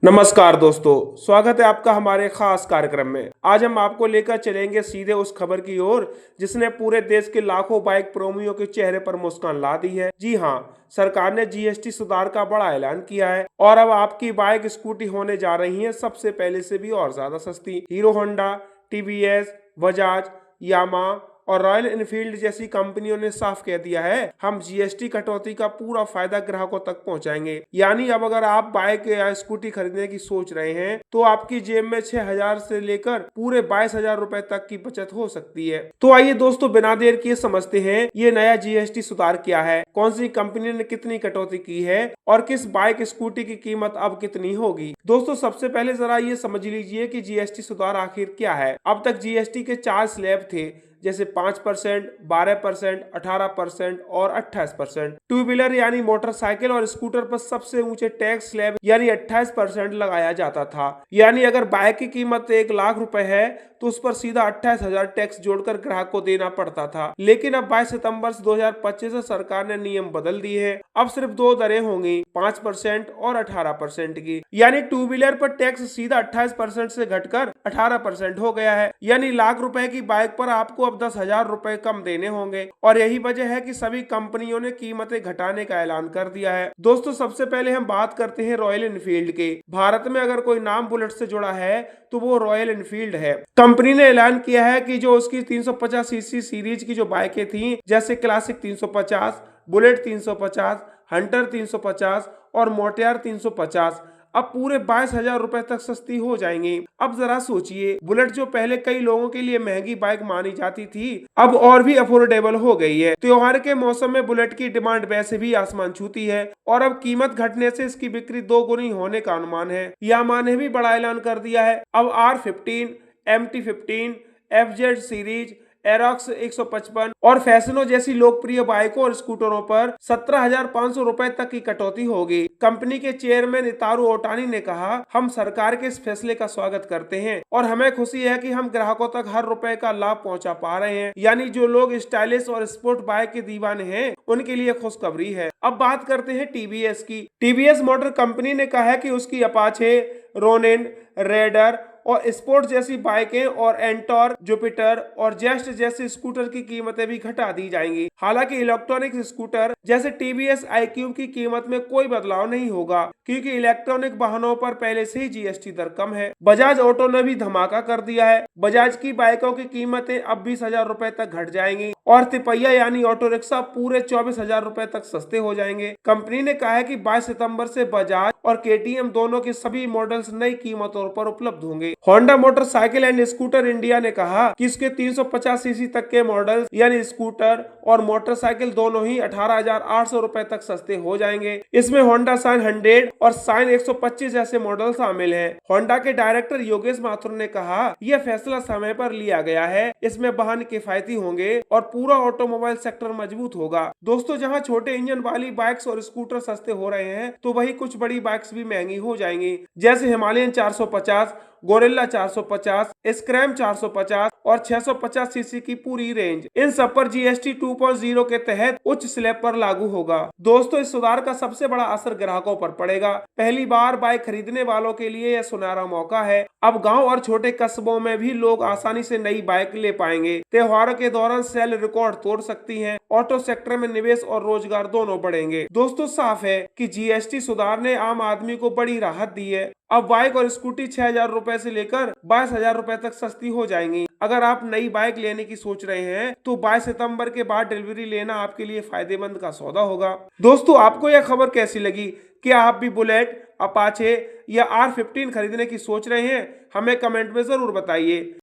नमस्कार दोस्तों, स्वागत है आपका हमारे खास कार्यक्रम में। आज हम आपको लेकर चलेंगे सीधे उस खबर की ओर जिसने पूरे देश के लाखों बाइक प्रेमियों के चेहरे पर मुस्कान ला दी है। जी हाँ, सरकार ने जीएसटी सुधार का बड़ा ऐलान किया है और अब आपकी बाइक स्कूटी होने जा रही है सबसे पहले से भी और ज्यादा सस्ती। हीरो होंडा, टीवीएस, बजाज, यामा और रॉयल एनफील्ड जैसी कंपनियों ने साफ कह दिया है, हम जीएसटी कटौती का पूरा फायदा ग्राहकों तक पहुंचाएंगे। यानी अब अगर आप बाइक या स्कूटी खरीदने की सोच रहे हैं तो आपकी जेब में 6,000 से लेकर पूरे 22,000 रुपए तक की बचत हो सकती है। तो आइए दोस्तों, बिना देर किए समझते हैं ये नया जीएसटी सुधार क्या है, कौन सी कंपनी ने कितनी कटौती की है और किस बाइक स्कूटी की कीमत अब कितनी होगी। दोस्तों, सबसे पहले जरा ये समझ लीजिए कि जीएसटी सुधार आखिर क्या है। अब तक जीएसटी के 4 स्लैब थे, जैसे 5%, 12%, 18% और 28%। टू व्हीलर यानी मोटरसाइकिल और स्कूटर पर सबसे ऊंचे टैक्स स्लैब यानी 28% लगाया जाता था। यानी अगर बाइक की कीमत 1,00,000 रुपए है तो उस पर सीधा 28,000 टैक्स जोड़कर ग्राहक को देना पड़ता था। लेकिन अब 22 सितंबर 2025 से सरकार ने नियम बदल दिए हैं। अब सिर्फ 2 दरें होंगी, 5% और 18% की। यानी टू व्हीलर पर टैक्स सीधा 28% से घटकर 18% हो गया है। यानी लाख रुपए की बाइक पर आपको अब 10,000 रुपए कम देने होंगे और यही वजह है कि सभी कंपनियों ने कीमतें घटाने का ऐलान कर दिया है। दोस्तों, सबसे पहले हम बात करते हैं रॉयल एनफील्ड के। भारत में अगर कोई नाम बुलेट से जुड़ा है तो वो रॉयल एनफील्ड है। कंपनी ने ऐलान किया है कि जो उसकी 350 सीसी सीरीज की जो बाइकें थी, जैसे क्लासिक 350, बुलेट 350, हंटर 350 और मोटियार 350, अब पूरे 22,000 रुपए तक सस्ती हो जाएंगी। अब जरा सोचिए, बुलेट जो पहले कई लोगों के लिए महंगी बाइक मानी जाती थी, अब और भी अफोर्डेबल हो गई है। त्योहार के मौसम में बुलेट की डिमांड वैसे भी आसमान छूती है और अब कीमत घटने से इसकी बिक्री 2 गुनी होने का अनुमान है। यामा ने भी बड़ा ऐलान कर दिया है। अब R15, MT15, FZ series, Aerox 155 और फैसनो जैसी लोकप्रिय बाइकों और स्कूटरों पर 17,500 रुपए तक की कटौती होगी। कंपनी के चेयरमैन इतारू ओटानी ने कहा, हम सरकार के इस फैसले का स्वागत करते हैं और हमें खुशी है कि हम ग्राहकों तक हर रुपए का लाभ पहुंचा पा रहे हैं। यानी जो लोग स्टाइलिश और स्पोर्ट बाइक के दीवाने हैं उनके लिए खुशखबरी है। अब बात करते हैं टीवीएस की। टीवीएस मोटर कंपनी ने कहा है कि उसकी अपाचे, रोनिन, रेडर और स्पोर्ट जैसी बाइकें और एंटोर, जुपिटर और जेस्ट जैसे स्कूटर की कीमतें भी घटा दी जाएंगी। हालांकि इलेक्ट्रॉनिक स्कूटर जैसे टीवीएस iQube की कीमत में कोई बदलाव नहीं होगा, क्योंकि इलेक्ट्रॉनिक वाहनों पर पहले से ही जीएसटी दर कम है। बजाज ऑटो ने भी धमाका कर दिया है। बजाज की बाइकों की कीमतें अब 20,000 रुपए तक घट जाएंगी और तिपहिया यानी ऑटो रिक्शा पूरे 24,000 रुपए तक सस्ते हो जाएंगे। कंपनी ने कहा है कि 22 सितंबर से बजाज और केटीएम दोनों के सभी मॉडल्स नई कीमतों पर उपलब्ध होंगे। Honda motorcycle and scooter India ने कहा कि इसके 350 सीसी तक के मॉडल यानी स्कूटर और मोटरसाइकिल दोनों ही 18,800 रुपए तक सस्ते हो जाएंगे। इसमें होंडा शाइन 100 और शाइन 125 जैसे मॉडल शामिल हैं। होंडा के डायरेक्टर योगेश माथुर ने कहा, यह फैसला समय पर लिया गया है। इसमें वाहन किफायती होंगे और पूरा ऑटोमोबाइल सेक्टर मजबूत होगा। दोस्तों, जहां छोटे इंजन वाली बाइक्स और स्कूटर सस्ते हो रहे हैं तो वही कुछ बड़ी बाइक्स भी महंगी हो जाएंगी, जैसे हिमालयन 450, गोरिल्ला 450, स्क्रैम 450 और 650 सीसी की पूरी रेंज। इन सब पर जीएसटी 2.0 के तहत उच्च स्लैब पर लागू होगा। दोस्तों, इस सुधार का सबसे बड़ा असर ग्राहकों पर पड़ेगा। पहली बार बाइक खरीदने वालों के लिए यह सुनहरा मौका है। अब गांव और छोटे कस्बों में भी लोग आसानी से नई बाइक ले पाएंगे। त्योहारों के दौरान सेल रिकॉर्ड तोड़ सकती है। ऑटो सेक्टर में निवेश और रोजगार दोनों बढ़ेंगे। दोस्तों, साफ है कि जीएसटी सुधार ने आम आदमी को बड़ी राहत दी है। अब बाइक और स्कूटी 6,000 रुपए से लेकर 22,000 रुपए तक सस्ती हो जाएंगी। अगर आप नई बाइक लेने की सोच रहे हैं तो 22 सितंबर के बाद डिलीवरी लेना आपके लिए फायदेमंद का सौदा होगा। दोस्तों, आपको यह खबर कैसी लगी? क्या आप भी बुलेट, अपाचे या R15 खरीदने की सोच रहे हैं? हमें कमेंट में जरूर बताइए।